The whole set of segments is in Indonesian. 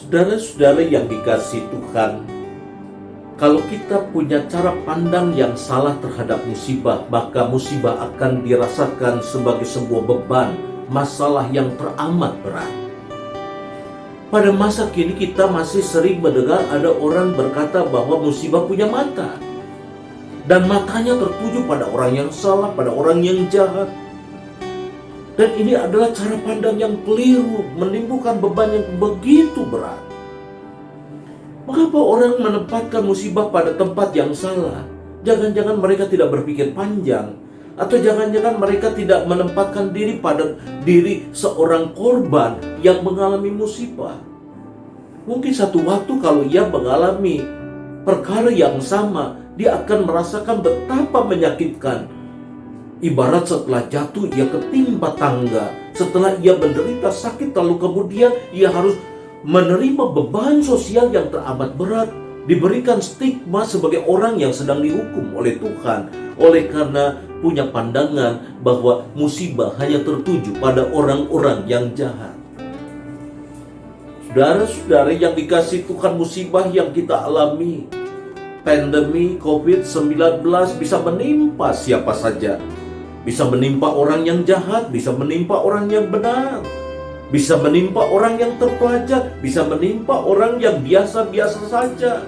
Saudara-saudara yang dikasihi Tuhan, kalau kita punya cara pandang yang salah terhadap musibah, maka musibah akan dirasakan sebagai sebuah beban, masalah yang teramat berat. Pada masa kini kita masih sering mendengar ada orang berkata bahwa musibah punya mata. Dan matanya tertuju pada orang yang salah, pada orang yang jahat. Dan ini adalah cara pandang yang keliru, menimbulkan beban yang begitu berat. Mengapa orang menempatkan musibah pada tempat yang salah? Jangan-jangan mereka tidak berpikir panjang, atau jangan-jangan mereka tidak menempatkan diri pada diri seorang korban yang mengalami musibah. Mungkin satu waktu kalau ia mengalami perkara yang sama, dia akan merasakan betapa menyakitkan. Ibarat setelah jatuh ia ketimpa tangga, setelah ia menderita sakit, lalu kemudian ia harus menerima beban sosial yang teramat berat, diberikan stigma sebagai orang yang sedang dihukum oleh Tuhan, oleh karena punya pandangan bahwa musibah hanya tertuju pada orang-orang yang jahat. Saudara-saudara yang dikasihi Tuhan, musibah yang kita alami, pandemi COVID-19 bisa menimpa siapa saja. Bisa menimpa orang yang jahat, bisa menimpa orang yang benar, bisa menimpa orang yang terpelajar, bisa menimpa orang yang biasa-biasa saja,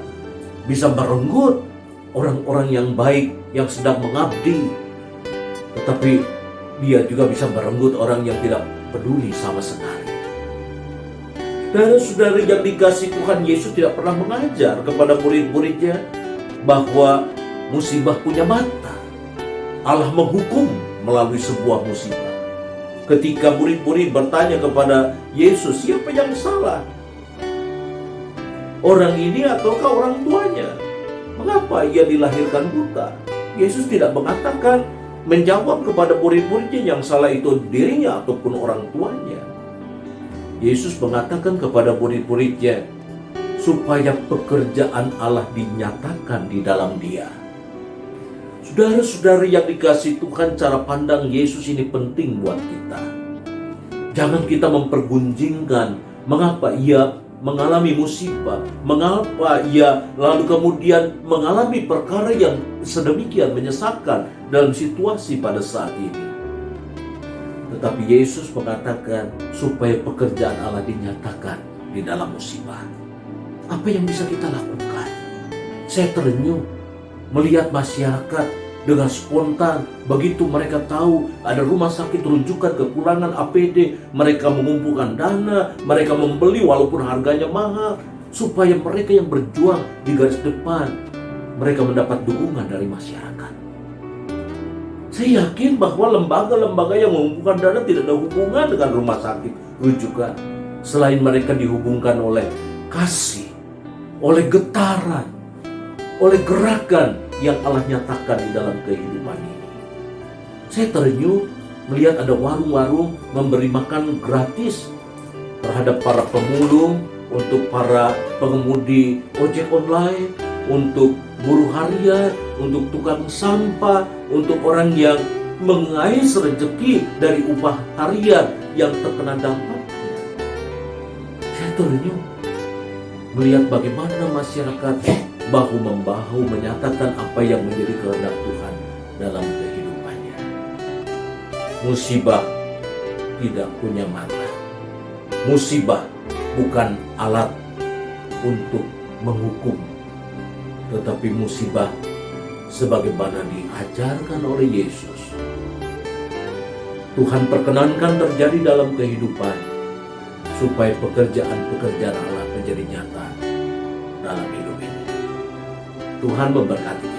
bisa merenggut orang-orang yang baik yang sedang mengabdi. Tetapi dia juga bisa merenggut orang yang tidak peduli sama sekali. Dan saudara yang dikasihi Tuhan, Yesus tidak pernah mengajar kepada murid-muridnya bahwa musibah punya mata. Allah menghukum melalui sebuah musibah. Ketika murid-murid bertanya kepada Yesus, siapa yang salah? Orang ini ataukah orang tuanya? Mengapa ia dilahirkan buta? Yesus tidak mengatakan, menjawab kepada murid-muridnya yang salah itu dirinya ataupun orang tuanya. Yesus mengatakan kepada murid-muridnya, supaya pekerjaan Allah dinyatakan di dalam dia. Saudara-saudara yang dikasihi Tuhan, cara pandang Yesus ini penting buat kita. Jangan kita mempergunjingkan mengapa ia mengalami musibah, mengapa ia lalu kemudian mengalami perkara yang sedemikian menyesalkan dalam situasi pada saat ini. Tetapi Yesus mengatakan supaya pekerjaan Allah dinyatakan di dalam musibah. Apa yang bisa kita lakukan? Saya terenyuh melihat masyarakat dengan spontan, begitu mereka tahu ada rumah sakit rujukan kekurangan APD, mereka mengumpulkan dana, mereka membeli walaupun harganya mahal, supaya mereka yang berjuang di garis depan, mereka mendapat dukungan dari masyarakat. Saya yakin bahwa lembaga-lembaga yang mengumpulkan dana tidak ada hubungan dengan rumah sakit rujukan, selain mereka dihubungkan oleh kasih, oleh getaran, oleh gerakan yang Allah nyatakan di dalam kehidupan ini. Saya terenyuh melihat ada warung-warung memberi makan gratis terhadap para pemulung, untuk para pengemudi ojek online, untuk buruh harian, untuk tukang sampah, untuk orang yang mengais rezeki dari upah harian yang terkena dampaknya. Saya terenyuh melihat bagaimana masyarakat bahu-membahu menyatakan apa yang menjadi kehendak Tuhan dalam kehidupannya. Musibah tidak punya mata. Musibah bukan alat untuk menghukum, tetapi musibah sebagaimana diajarkan oleh Yesus, Tuhan perkenankan terjadi dalam kehidupan supaya pekerjaan-pekerjaan Allah menjadi nyata dalam hidup ini. Tuhan memberkati.